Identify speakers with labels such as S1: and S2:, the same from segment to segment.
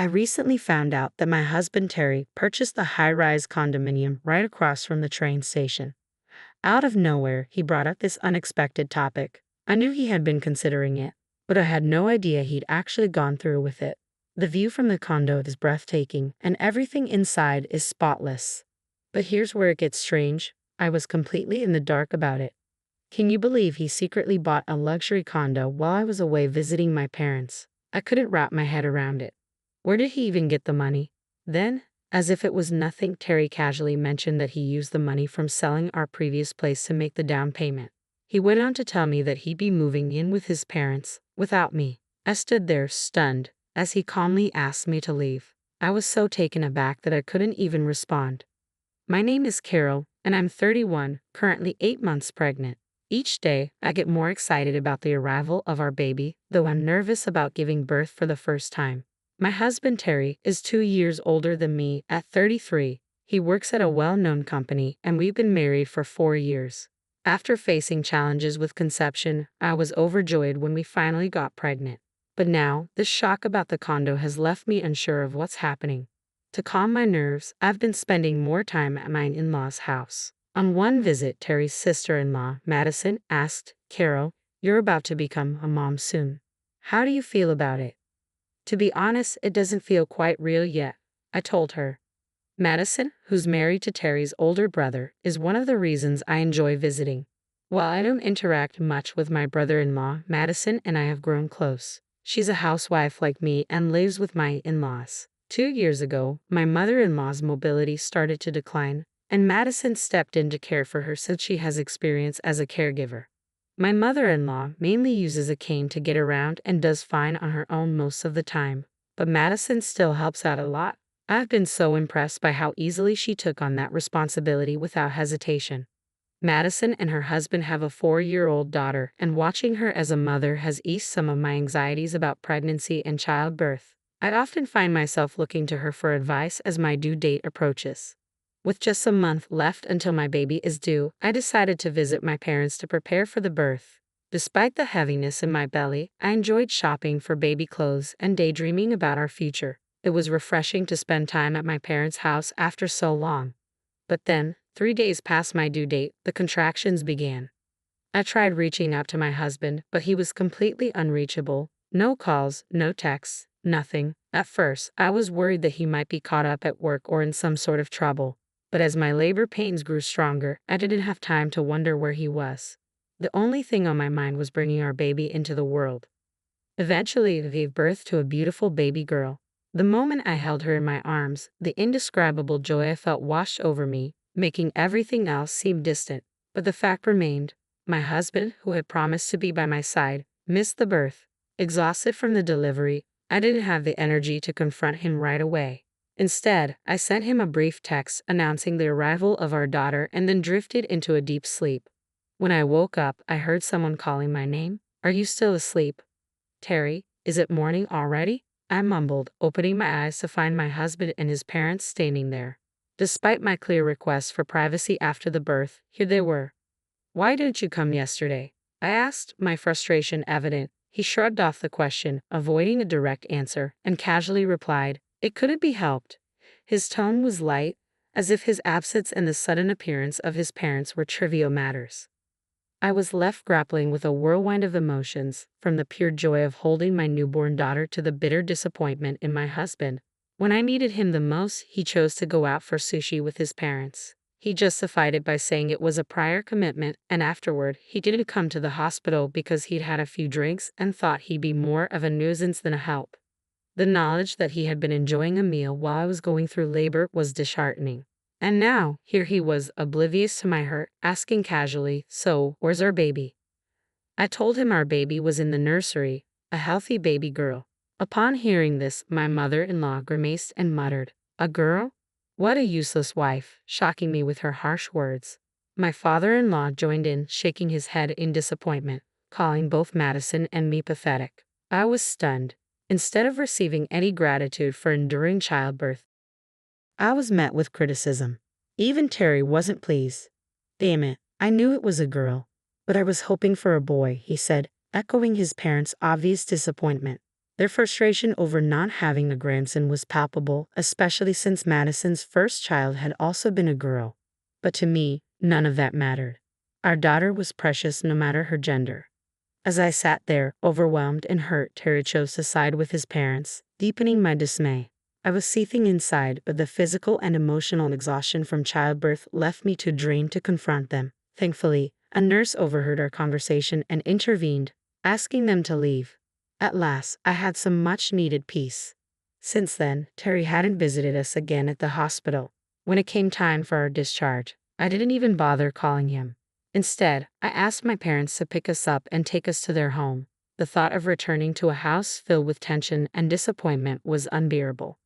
S1: I recently found out that my husband Terry purchased the high-rise condominium right across from the train station. Out of nowhere, he brought up this unexpected topic. I knew he had been considering it, but I had no idea he'd actually gone through with it. The view from the condo is breathtaking, and everything inside is spotless. But here's where it gets strange. I was completely in the dark about it. Can you believe he secretly bought a luxury condo while I was away visiting my parents? I couldn't wrap my head around it. Where did he even get the money? Then, as if it was nothing, Terry casually mentioned that he used the money from selling our previous place to make the down payment. He went on to tell me that he'd be moving in with his parents, without me. I stood there, stunned, as he calmly asked me to leave. I was so taken aback that I couldn't even respond. My name is Carol, and I'm 31, currently 8 months pregnant. Each day, I get more excited about the arrival of our baby, though I'm nervous about giving birth for the first time. My husband Terry is 2 years older than me at 33. He works at a well-known company, and we've been married for 4 years. After facing challenges with conception, I was overjoyed when we finally got pregnant. But now, the shock about the condo has left me unsure of what's happening. To calm my nerves, I've been spending more time at my in-laws' house. On one visit, Terry's sister-in-law, Madison, asked, "Carol, you're about to become a mom soon. How do you feel about it?" "To be honest, it doesn't feel quite real yet," I told her. Madison, who's married to Terry's older brother, is one of the reasons I enjoy visiting. While I don't interact much with my brother-in-law, Madison and I have grown close. She's a housewife like me and lives with my in-laws. 2 years ago, my mother-in-law's mobility started to decline, and Madison stepped in to care for her since she has experience as a caregiver. My mother-in-law mainly uses a cane to get around and does fine on her own most of the time, but Madison still helps out a lot. I've been so impressed by how easily she took on that responsibility without hesitation. Madison and her husband have a 4-year-old daughter, and watching her as a mother has eased some of my anxieties about pregnancy and childbirth. I often find myself looking to her for advice as my due date approaches. With just a month left until my baby is due, I decided to visit my parents to prepare for the birth. Despite the heaviness in my belly, I enjoyed shopping for baby clothes and daydreaming about our future. It was refreshing to spend time at my parents' house after so long. But then, 3 days past my due date, the contractions began. I tried reaching out to my husband, but he was completely unreachable. No calls, no texts, nothing. At first, I was worried that he might be caught up at work or in some sort of trouble. But as my labor pains grew stronger, I didn't have time to wonder where he was. The only thing on my mind was bringing our baby into the world. Eventually, I gave birth to a beautiful baby girl. The moment I held her in my arms, the indescribable joy I felt washed over me, making everything else seem distant. But the fact remained. My husband, who had promised to be by my side, missed the birth. Exhausted from the delivery, I didn't have the energy to confront him right away. Instead, I sent him a brief text announcing the arrival of our daughter and then drifted into a deep sleep. When I woke up, I heard someone calling my name. "Are you still asleep?" "Terry, is it morning already?" I mumbled, opening my eyes to find my husband and his parents standing there. Despite my clear request for privacy after the birth, here they were. "Why didn't you come yesterday?" I asked, my frustration evident. He shrugged off the question, avoiding a direct answer, and casually replied, "It couldn't be helped." His tone was light, as if his absence and the sudden appearance of his parents were trivial matters. I was left grappling with a whirlwind of emotions, from the pure joy of holding my newborn daughter to the bitter disappointment in my husband. When I needed him the most, he chose to go out for sushi with his parents. He justified it by saying it was a prior commitment, and afterward, he didn't come to the hospital because he'd had a few drinks and thought he'd be more of a nuisance than a help. The knowledge that he had been enjoying a meal while I was going through labor was disheartening. And now, here he was, oblivious to my hurt, asking casually, "So, where's our baby?" I told him our baby was in the nursery, a healthy baby girl. Upon hearing this, my mother-in-law grimaced and muttered, "A girl? What a useless wife," shocking me with her harsh words. My father-in-law joined in, shaking his head in disappointment, calling both Madison and me pathetic. I was stunned. Instead of receiving any gratitude for enduring childbirth, I was met with criticism. Even Terry wasn't pleased. "Damn it, I knew it was a girl, but I was hoping for a boy," he said, echoing his parents' obvious disappointment. Their frustration over not having a grandson was palpable, especially since Madison's first child had also been a girl. But to me, none of that mattered. Our daughter was precious no matter her gender. As I sat there, overwhelmed and hurt, Terry chose to side with his parents, deepening my dismay. I was seething inside, but the physical and emotional exhaustion from childbirth left me too drained to confront them. Thankfully, a nurse overheard our conversation and intervened, asking them to leave. At last, I had some much-needed peace. Since then, Terry hadn't visited us again at the hospital. When it came time for our discharge, I didn't even bother calling him. Instead, I asked my parents to pick us up and take us to their home. The thought of returning to a house filled with tension and disappointment was unbearable.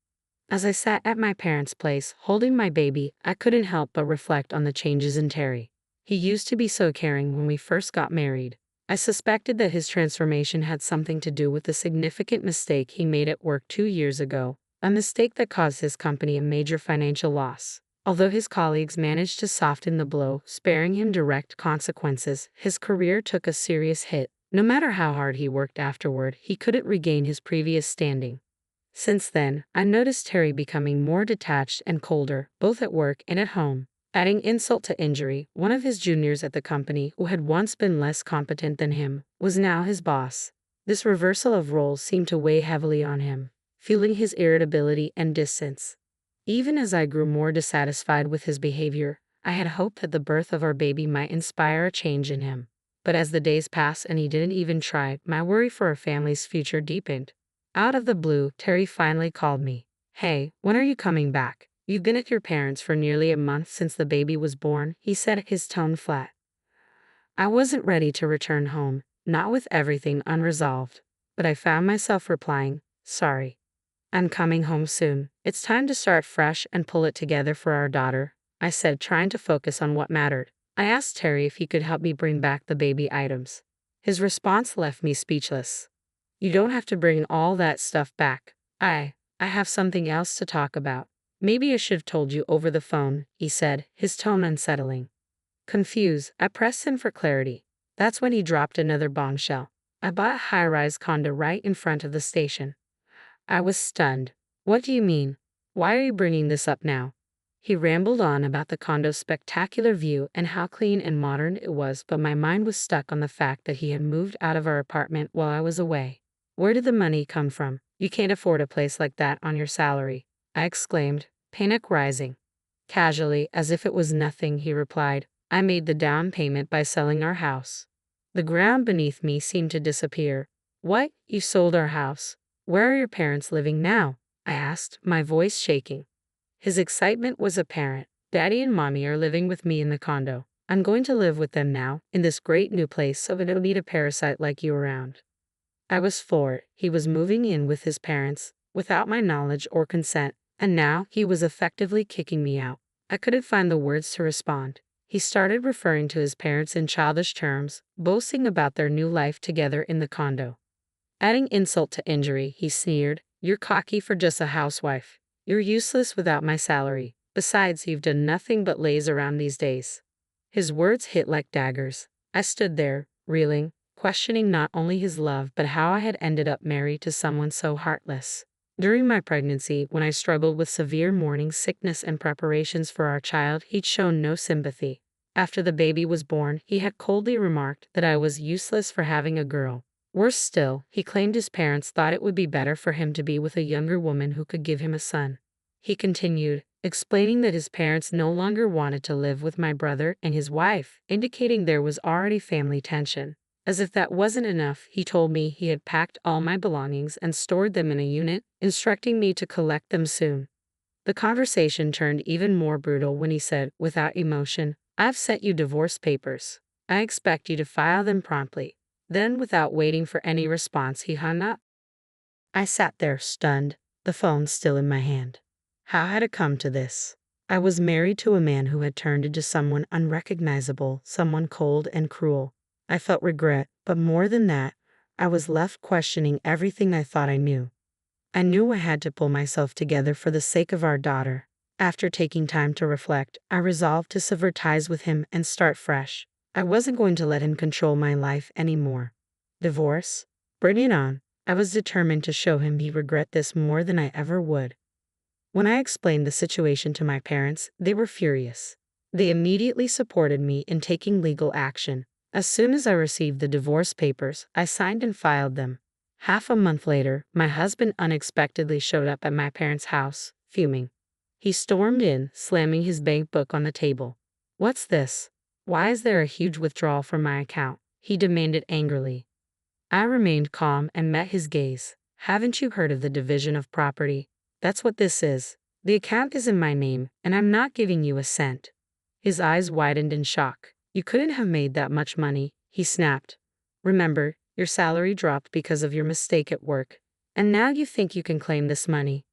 S1: As I sat at my parents' place, holding my baby, I couldn't help but reflect on the changes in Terry. He used to be so caring when we first got married. I suspected that his transformation had something to do with the significant mistake he made at work 2 years ago, a mistake that caused his company a major financial loss. Although his colleagues managed to soften the blow, sparing him direct consequences, his career took a serious hit. No matter how hard he worked afterward, he couldn't regain his previous standing. Since then, I noticed Terry becoming more detached and colder, both at work and at home. Adding insult to injury, one of his juniors at the company, who had once been less competent than him, was now his boss. This reversal of roles seemed to weigh heavily on him, fueling his irritability and distance. Even as I grew more dissatisfied with his behavior, I had hoped that the birth of our baby might inspire a change in him. But as the days passed and he didn't even try, my worry for our family's future deepened. Out of the blue, Terry finally called me. "Hey, when are you coming back? You've been at your parents' for nearly a month since the baby was born," he said, his tone flat. I wasn't ready to return home, not with everything unresolved. But I found myself replying, "Sorry. I'm coming home soon. It's time to start fresh and pull it together for our daughter," I said, trying to focus on what mattered. I asked Terry if he could help me bring back the baby items. His response left me speechless. "You don't have to bring all that stuff back. I have something else to talk about. Maybe I should have told you over the phone," he said, his tone unsettling. Confused, I pressed him for clarity. That's when he dropped another bombshell. "I bought a high-rise condo right in front of the station." I was stunned. "What do you mean? Why are you bringing this up now?" He rambled on about the condo's spectacular view and how clean and modern it was, but my mind was stuck on the fact that he had moved out of our apartment while I was away. "Where did the money come from? You can't afford a place like that on your salary," I exclaimed, panic rising. Casually, as if it was nothing, he replied, "I made the down payment by selling our house." The ground beneath me seemed to disappear. "What? You sold our house? Where are your parents living now?" I asked, my voice shaking. His excitement was apparent. "Daddy and Mommy are living with me in the condo. I'm going to live with them now, in this great new place, so I don't need a parasite like you around." I was floored. He was moving in with his parents, without my knowledge or consent, and now he was effectively kicking me out. I couldn't find the words to respond. He started referring to his parents in childish terms, boasting about their new life together in the condo. Adding insult to injury, he sneered, "You're cocky for just a housewife. You're useless without my salary. Besides, you've done nothing but laze around these days." His words hit like daggers. I stood there, reeling, questioning not only his love but how I had ended up married to someone so heartless. During my pregnancy, when I struggled with severe morning sickness and preparations for our child, he'd shown no sympathy. After the baby was born, he had coldly remarked that I was useless for having a girl. Worse still, he claimed his parents thought it would be better for him to be with a younger woman who could give him a son. He continued, explaining that his parents no longer wanted to live with my brother and his wife, indicating there was already family tension. As if that wasn't enough, he told me he had packed all my belongings and stored them in a unit, instructing me to collect them soon. The conversation turned even more brutal when he said, without emotion, "I've sent you divorce papers. I expect you to file them promptly." Then, without waiting for any response, he hung up. I sat there, stunned, the phone still in my hand. How had it come to this? I was married to a man who had turned into someone unrecognizable, someone cold and cruel. I felt regret, but more than that, I was left questioning everything I thought I knew. I knew I had to pull myself together for the sake of our daughter. After taking time to reflect, I resolved to sever ties with him and start fresh. I wasn't going to let him control my life anymore. Divorce? Bring it on. I was determined to show him he'd regret this more than I ever would. When I explained the situation to my parents, they were furious. They immediately supported me in taking legal action. As soon as I received the divorce papers, I signed and filed them. Half a month later, my husband unexpectedly showed up at my parents' house, fuming. He stormed in, slamming his bank book on the table. "What's this? Why is there a huge withdrawal from my account?" he demanded angrily. I remained calm and met his gaze. "Haven't you heard of the division of property? That's what this is. The account is in my name, and I'm not giving you a cent." His eyes widened in shock. "You couldn't have made that much money," he snapped. "Remember, your salary dropped because of your mistake at work, and now you think you can claim this money."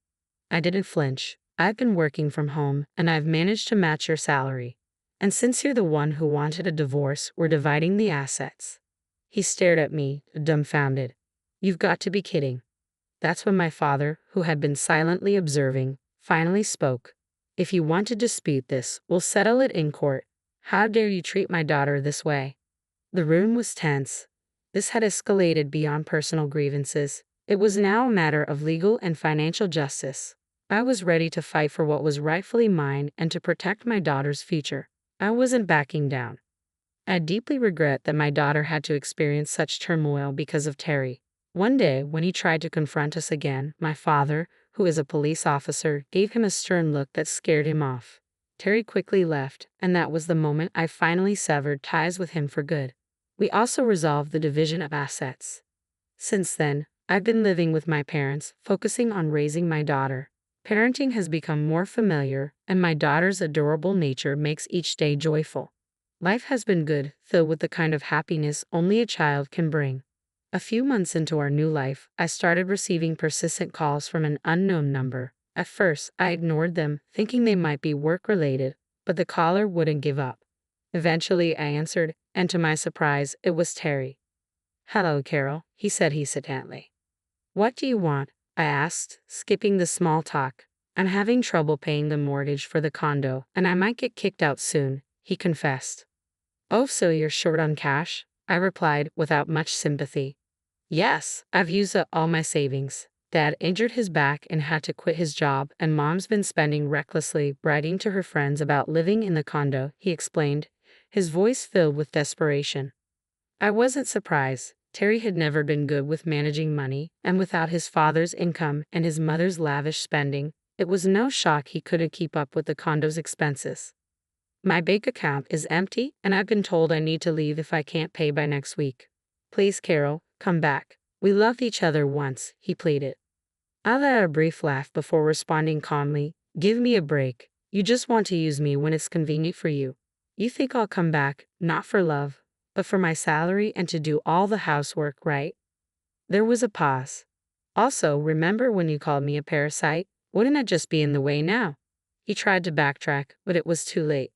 S1: I didn't flinch. "I've been working from home, and I've managed to match your salary. And since you're the one who wanted a divorce, we're dividing the assets." He stared at me, dumbfounded. "You've got to be kidding." That's when my father, who had been silently observing, finally spoke. "If you want to dispute this, we'll settle it in court. How dare you treat my daughter this way?" The room was tense. This had escalated beyond personal grievances. It was now a matter of legal and financial justice. I was ready to fight for what was rightfully mine and to protect my daughter's future. I wasn't backing down. I deeply regret that my daughter had to experience such turmoil because of Terry. One day, when he tried to confront us again, my father, who is a police officer, gave him a stern look that scared him off. Terry quickly left, and that was the moment I finally severed ties with him for good. We also resolved the division of assets. Since then, I've been living with my parents, focusing on raising my daughter. Parenting has become more familiar, and my daughter's adorable nature makes each day joyful. Life has been good, filled with the kind of happiness only a child can bring. A few months into our new life, I started receiving persistent calls from an unknown number. At first, I ignored them, thinking they might be work-related, but the caller wouldn't give up. Eventually, I answered, and to my surprise, it was Terry. "Hello, Carol," he said hesitantly. "What do you want?" I asked, skipping the small talk. "I'm having trouble paying the mortgage for the condo, and I might get kicked out soon," he confessed. "Oh, so you're short on cash?" I replied without much sympathy. "Yes, I've used up all my savings. Dad injured his back and had to quit his job, and Mom's been spending recklessly, bragging to her friends about living in the condo," he explained, his voice filled with desperation. I wasn't surprised. Terry had never been good with managing money, and without his father's income and his mother's lavish spending, it was no shock he couldn't keep up with the condo's expenses. "My bank account is empty, and I've been told I need to leave if I can't pay by next week. Please, Carol, come back. We loved each other once," he pleaded. I let out a brief laugh before responding calmly, "Give me a break. You just want to use me when it's convenient for you. You think I'll come back, not for love, but for my salary and to do all the housework, right?" There was a pause. "Also, remember when you called me a parasite? Wouldn't it just be in the way now?" He tried to backtrack, but it was too late.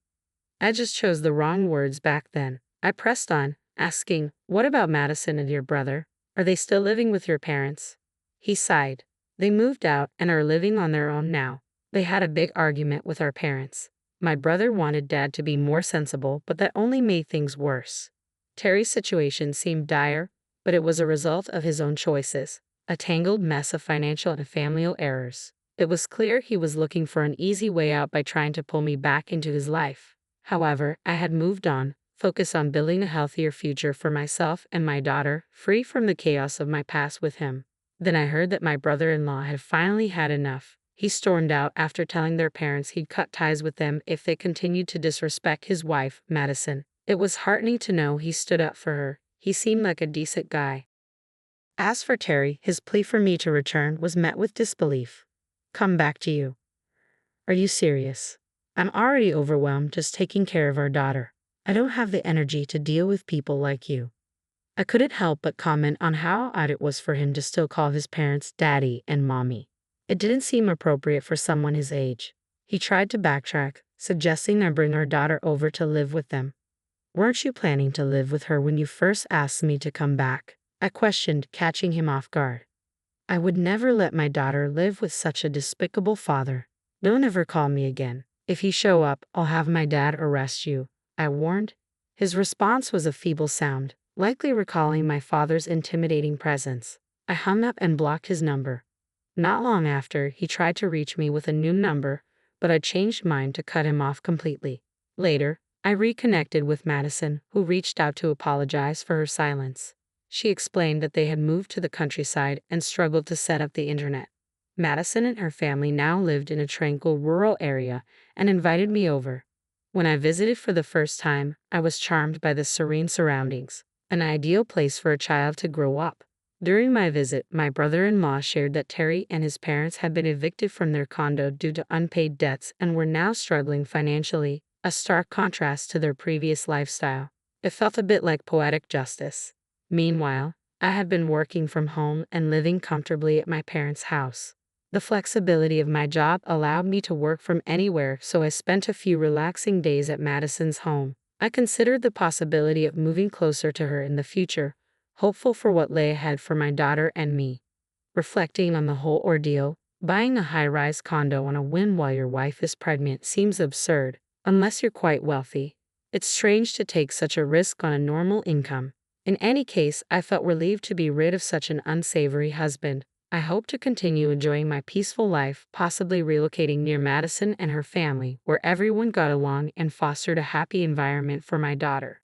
S1: I just chose the wrong words back then. I pressed on, asking, "What about Madison and your brother? Are they still living with your parents?" He sighed. "They moved out and are living on their own now. They had a big argument with our parents. My brother wanted Dad to be more sensible, but that only made things worse." Terry's situation seemed dire, but it was a result of his own choices, a tangled mess of financial and familial errors. It was clear he was looking for an easy way out by trying to pull me back into his life. However, I had moved on, focused on building a healthier future for myself and my daughter, free from the chaos of my past with him. Then I heard that my brother-in-law had finally had enough. He stormed out after telling their parents he'd cut ties with them if they continued to disrespect his wife, Madison. It was heartening to know he stood up for her. He seemed like a decent guy. As for Terry, his plea for me to return was met with disbelief. "Come back to you? Are you serious? I'm already overwhelmed just taking care of our daughter. I don't have the energy to deal with people like you." I couldn't help but comment on how odd it was for him to still call his parents daddy and mommy. It didn't seem appropriate for someone his age. He tried to backtrack, suggesting I bring our daughter over to live with them. "Weren't you planning to live with her when you first asked me to come back?" I questioned, catching him off guard. "I would never let my daughter live with such a despicable father. Don't ever call me again. If you show up, I'll have my dad arrest you," I warned. His response was a feeble sound, likely recalling my father's intimidating presence. I hung up and blocked his number. Not long after, he tried to reach me with a new number, but I changed mine to cut him off completely. Later, I reconnected with Madison, who reached out to apologize for her silence. She explained that they had moved to the countryside and struggled to set up the internet. Madison and her family now lived in a tranquil rural area and invited me over. When I visited for the first time, I was charmed by the serene surroundings, an ideal place for a child to grow up. During my visit, my brother-in-law shared that Terry and his parents had been evicted from their condo due to unpaid debts and were now struggling financially, a stark contrast to their previous lifestyle. It felt a bit like poetic justice. Meanwhile, I had been working from home and living comfortably at my parents' house. The flexibility of my job allowed me to work from anywhere, so I spent a few relaxing days at Madison's home. I considered the possibility of moving closer to her in the future, hopeful for what lay ahead for my daughter and me. Reflecting on the whole ordeal, buying a high-rise condo on a whim while your wife is pregnant seems absurd, unless you're quite wealthy. It's strange to take such a risk on a normal income. In any case, I felt relieved to be rid of such an unsavory husband. I hope to continue enjoying my peaceful life, possibly relocating near Madison and her family, where everyone got along and fostered a happy environment for my daughter.